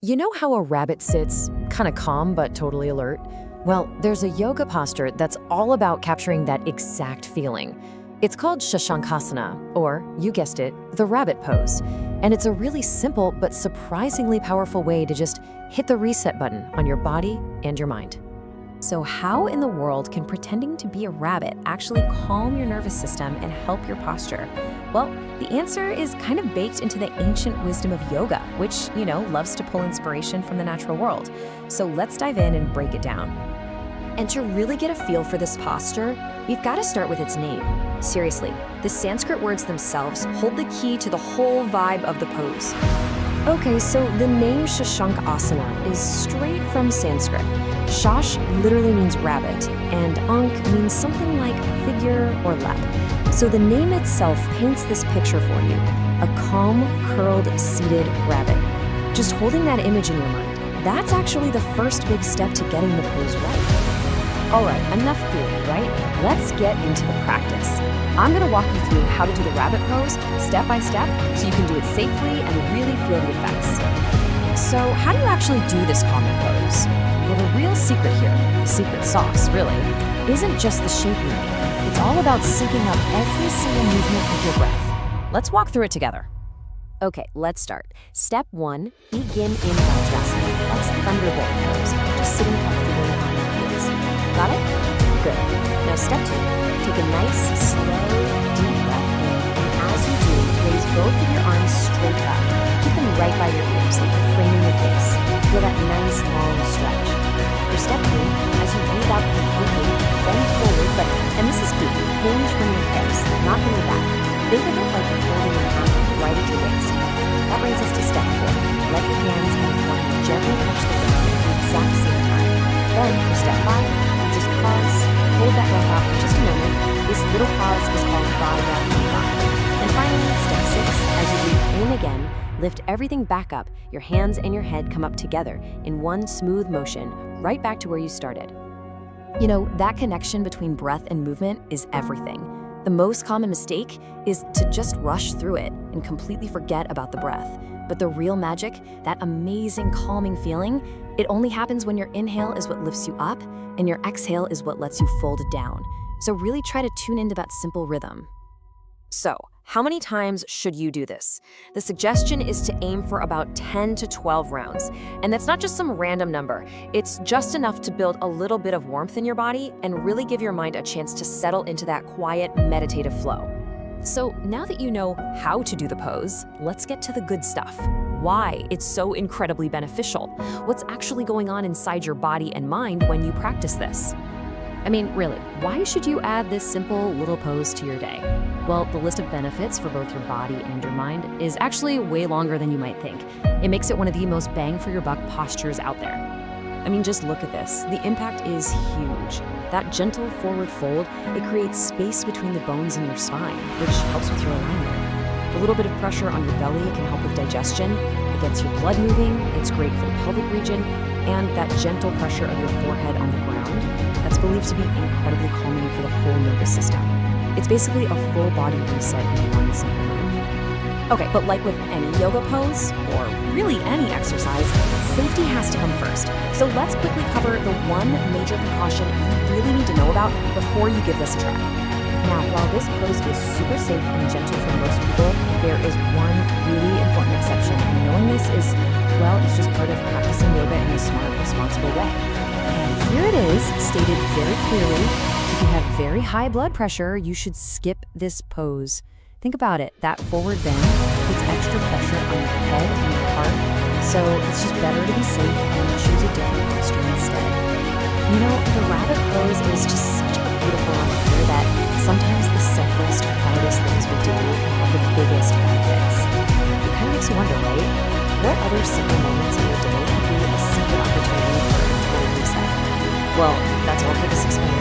You know how a rabbit sits, kind of calm but totally alert? Well, there's a yoga posture that's all about capturing that exact feeling. It's called Shashankasana, or, you guessed it, the rabbit pose. And it's a really simple but surprisingly powerful way to just hit the reset button on your body and your mind. So how in the world can pretending to be a rabbit actually calm your nervous system and help your posture? Well, the answer is kind of baked into the ancient wisdom of yoga, which, loves to pull inspiration from the natural world. So let's dive in and break it down. And to really get a feel for this posture, we've got to start with its name. Seriously, the Sanskrit words themselves hold the key to the whole vibe of the pose. Okay, so the name Shashankasana is straight from Sanskrit. Shash literally means rabbit, and Ank means something like figure or lap. So the name itself paints this picture for you, a calm, curled, seated rabbit. Just holding that image in your mind, that's actually the first big step to getting the pose right. All right, enough theory, right? Let's get into the practice. I'm gonna walk you through how to do the rabbit pose step by step so you can do it safely and really feel the effects. So how do you actually do this calming pose? Well, the real secret here, the secret sauce really, isn't just the shape you make. It's all about syncing up every single movement with your breath. Let's walk through it together. Okay, let's start. Step 1, begin in Vajrasana. That's thunderbolt pose, just sitting comfortably on your heels. Got it? Good. Now step 2, take a nice, slow, deep breath in, and as you do, raise both of your arms straight up. Keep them right by your ears, like you're framing your face. Feel that nice, long stretch. For step 3, as you breathe out completely, bend forward, and this is key, hinge from your hips, not from your back. Think of it like you're folding your arms right at your waist. That brings us to step 4. Let your hands and forehead gently touch the ground at the exact same time. Then, for step 5, just pause, hold that breath out for just a moment. This little pause is called Vid-Yoga. And finally, step 6, as you breathe in again, lift everything back up. Your hands and your head come up together in one smooth motion, right back to where you started. That connection between breath and movement is everything. The most common mistake is to just rush through it and completely forget about the breath. But the real magic, that amazing calming feeling, it only happens when your inhale is what lifts you up and your exhale is what lets you fold down. So really try to tune into that simple rhythm. So, how many times should you do this? The suggestion is to aim for about 10 to 12 rounds. And that's not just some random number. It's just enough to build a little bit of warmth in your body and really give your mind a chance to settle into that quiet, meditative flow. So now that you know how to do the pose, let's get to the good stuff. Why it's so incredibly beneficial. What's actually going on inside your body and mind when you practice this? Really, why should you add this simple little pose to your day? Well, the list of benefits for both your body and your mind is actually way longer than you might think. It makes it one of the most bang for your buck postures out there. Just look at this. The impact is huge. That gentle forward fold, it creates space between the bones in your spine, which helps with your alignment. A little bit of pressure on your belly can help with digestion. It gets your blood moving. It's great for the pelvic region. And that gentle pressure of your forehead on the ground, that's believed to be incredibly calming for the whole nervous system. It's basically a full body reset in one simple move. Okay, but like with any yoga pose, or really any exercise, safety has to come first. So let's quickly cover the one major precaution you really need to know about before you give this a try. Now, while this pose is super safe and gentle for most people, there is one really important exception, and knowing this is, it's just part of practicing yoga in a smart, responsible way. And here it is, stated very clearly, if you have very high blood pressure, you should skip this pose. Think about it, that forward bend puts extra pressure on your head and your heart, so it's just better to be safe and choose a different posture instead. The rabbit pose is just such a beautiful reminder that sometimes the simplest, quietest things we do can have the biggest benefits. It kind of makes you wonder, right? What other simple moments in your day could be a secret opportunity for a total reset? Well, that's all for this experiment.